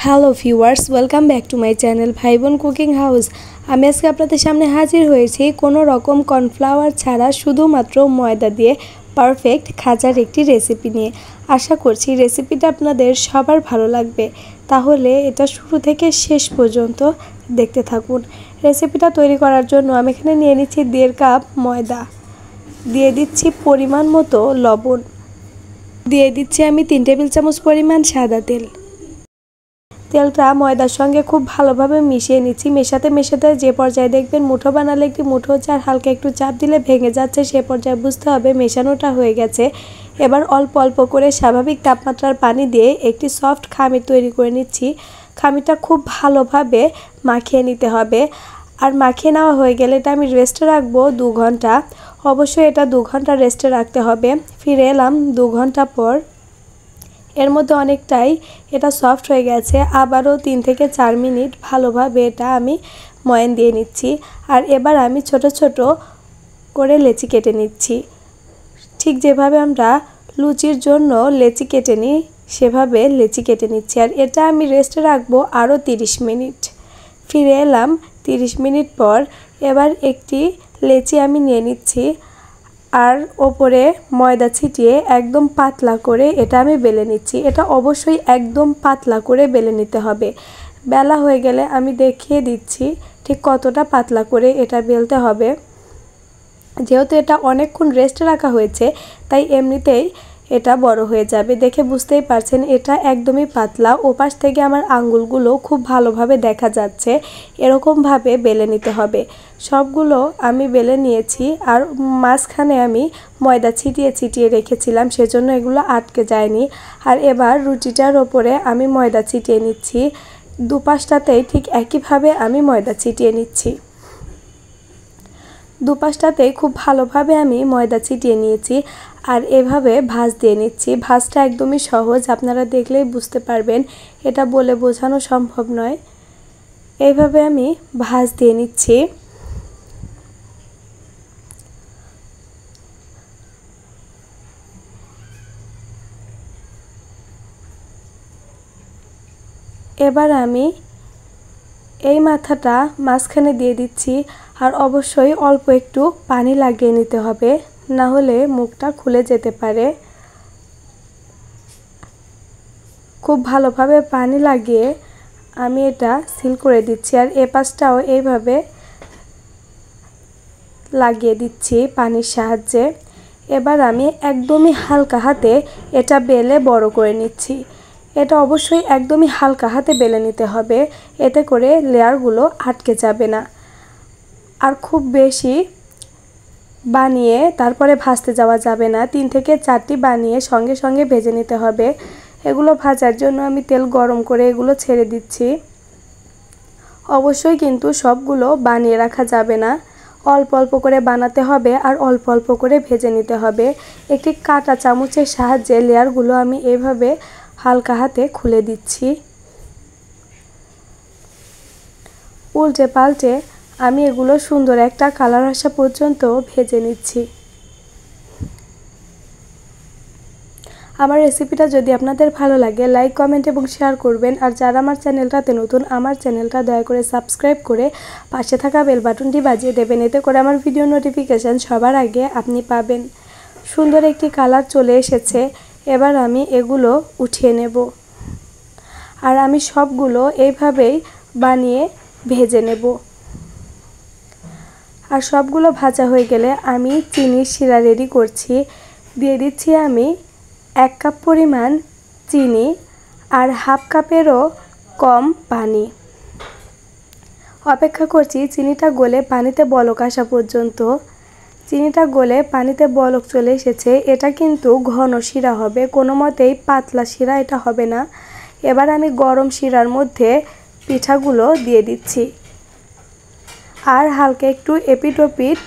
Hello viewers, welcome back to my channel ভাইবোন cooking house. আমি আজকে আপনাদের সামনে হাজির হয়েছি কোনো রকম কর্নফ্লাওয়ার ছাড়া শুধুমাত্র ময়দা দিয়ে পারফেক্ট খাজার একটি রেসিপি নিয়ে। আশা করছি রেসিপিটা আপনাদের সবার ভালো লাগবে, তাহলে এটা শুরু থেকে শেষ পর্যন্ত দেখতে থাকুন। রেসিপিটা তৈরি করার জন্য আমি এখানে নিয়ে নিচ্ছি 1.5 কাপ ময়দা, দিয়ে দিচ্ছি পরিমাণ মতো লবণ, দিয়ে দিচ্ছি আমি 3 টেবিল চামচ পরিমাণ সাদা তেল। তেলটা ময়দার সঙ্গে খুব ভালোভাবে মিশিয়ে নিচ্ছি। মেশাতে মেশাতে যে পর্যায়ে দেখবেন মুঠো বানালে একটি মুঠো হচ্ছে আর হালকা একটু চাপ দিলে ভেঙে যাচ্ছে, সে পর্যায়ে বুঝতে হবে মেশানোটা হয়ে গেছে। এবার অল্প অল্প করে স্বাভাবিক তাপমাত্রার পানি দিয়ে একটি সফট খামির তৈরি করে নিচ্ছি। খামিরটা খুব ভালোভাবে মাখিয়ে নিতে হবে। আর মাখিয়ে নেওয়া হয়ে গেলে এটা আমি রেস্টে রাখবো 2 ঘন্টা। অবশ্যই এটা 2 ঘন্টা রেস্টে রাখতে হবে। ফিরে এলাম 2 ঘন্টা পর। এর মধ্যে অনেকটাই এটা সফট হয়ে গেছে। আবারও 3 থেকে 4 মিনিট ভালোভাবে এটা আমি ময়ান দিয়ে নিচ্ছি। আর এবার আমি ছোট ছোট করে লেচি কেটে নিচ্ছি। ঠিক যেভাবে আমরা লুচির জন্য লেচি কেটে নিই সেভাবে লেচি কেটে নিচ্ছি। আর এটা আমি রেস্টে রাখবো আরও 30 মিনিট। ফিরে এলাম 30 মিনিট পর। এবার একটি লেচি আমি নিয়ে নিচ্ছি আর ওপরে ময়দা ছিটিয়ে একদম পাতলা করে এটা আমি বেলে নিচ্ছি। এটা অবশ্যই একদম পাতলা করে বেলে নিতে হবে। বেলা হয়ে গেলে আমি দেখিয়ে দিচ্ছি ঠিক কতটা পাতলা করে এটা বেলতে হবে। যেহেতু এটা অনেকক্ষণ রেস্টে রাখা হয়েছে তাই এমনিতেই এটা বড় হয়ে যাবে। দেখে বুঝতেই পারছেন এটা একদমই পাতলা। ওপাশ থেকে আমার আঙ্গুলগুলো খুব ভালোভাবে দেখা যাচ্ছে। এরকমভাবে বেলে নিতে হবে। সবগুলো আমি বেলে নিয়েছি আর মাঝখানে আমি ময়দা ছিটিয়ে ছিটিয়ে রেখেছিলাম, সেজন্য এগুলো আটকে যায়নি। আর এবার রুটিটার ওপরে আমি ময়দা ছিটিয়ে নিচ্ছি। দুপাশটাতেই ঠিক একইভাবে আমি ময়দা ছিটিয়ে নিচ্ছি। দুপাশটাতেই খুব ভালোভাবে আমি ময়দা ছিটিয়ে নিয়েছি আর এভাবে ভাঁজ দিয়ে নিচ্ছি। ভাঁজটা একদমই সহজ, আপনারা দেখলেই বুঝতে পারবেন, এটা বলে বোঝানো সম্ভব নয়। এইভাবে আমি ভাঁজ দিয়ে নিচ্ছি। এবার আমি এই মাথাটা মাঝখানে দিয়ে দিচ্ছি আর অবশ্যই অল্প একটু পানি লাগিয়ে নিতে হবে, না হলে মুখটা খুলে যেতে পারে। খুব ভালোভাবে পানি লাগিয়ে আমি এটা সিল করে দিচ্ছি আর এ পাশটাও এইভাবে লাগিয়ে দিচ্ছি পানির সাহায্যে। এবার আমি একদমই হালকা হাতে এটা বেলে বড় করে নিচ্ছি। এটা অবশ্যই একদমই হালকা হাতে বেলে নিতে হবে, এতে করে লেয়ারগুলো আটকে যাবে না। আর খুব বেশি বানিয়ে তারপরে ভাজতে যাওয়া যাবে না। 3 থেকে 4টি বানিয়ে সঙ্গে সঙ্গে ভেজে নিতে হবে। এগুলো ভাজার জন্য আমি তেল গরম করে এগুলো ছেড়ে দিচ্ছি। অবশ্যই কিন্তু সবগুলো বানিয়ে রাখা যাবে না, অল্প অল্প করে বানাতে হবে আর অল্প অল্প করে ভেজে নিতে হবে। একটি কাঁটা চামচের সাহায্যে লেয়ারগুলো আমি এভাবে হালকা হাতে খুলে দিচ্ছি। উল্টে পাল্টে আমি এগুলো সুন্দর একটা কালার আসা পর্যন্ত ভেজে নিচ্ছি। আমার রেসিপিটা যদি আপনাদের ভালো লাগে লাইক, কমেন্ট এবং শেয়ার করবেন। আর যারা আমার চ্যানেলটাতে নতুন, আমার চ্যানেলটা দয়া করে সাবস্ক্রাইব করে পাশে থাকা বেল বাটনটি বাজিয়ে দেবেন, এতে করে আমার ভিডিও নোটিফিকেশান সবার আগে আপনি পাবেন। সুন্দর একটি কালার চলে এসেছে। এবার আমি এগুলো উঠিয়ে নেব আর আমি সবগুলো এইভাবেই বানিয়ে ভেজে নেব। আর সবগুলো ভাজা হয়ে গেলে আমি চিনির শিরা রেডি করছি। দিয়ে দিচ্ছি আমি 1 কাপ পরিমাণ চিনি আর হাফ কাপেরও কম পানি। অপেক্ষা করছি চিনিটা গলে পানিতে বলক আসা পর্যন্ত। চিনিটা গলে পানিতে বলক চলে এসেছে। এটা কিন্তু ঘন শিরা হবে, কোনো মতেই পাতলা শিরা এটা হবে না। এবার আমি গরম শিরার মধ্যে পিঠাগুলো দিয়ে দিচ্ছি আর হালকা একটু এপিট ওপিট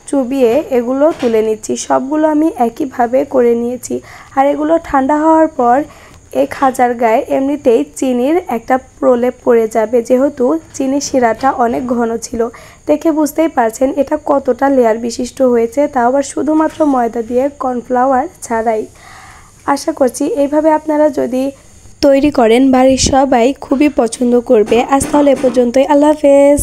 চুবিয়ে এগুলো তুলে নিচ্ছি। সবগুলো আমি একইভাবে করে নিয়েছি। আর এগুলো ঠান্ডা হওয়ার পর এই খাজার গায়ে এমনিতেই চিনির একটা প্রলেপ পড়ে যাবে, যেহেতু চিনির শিরাটা অনেক ঘন ছিল। দেখে বুঝতেই পারছেন এটা কতটা লেয়ার বিশিষ্ট হয়েছে, তাও আবার শুধুমাত্র ময়দা দিয়ে, কর্নফ্লাওয়ার ছাড়াই। আশা করছি এইভাবে আপনারা যদি তৈরি করেন, বাড়ির সবাই খুবই পছন্দ করবে। আজ তাহলে এ পর্যন্তই। আল্লাহ হাফেজ।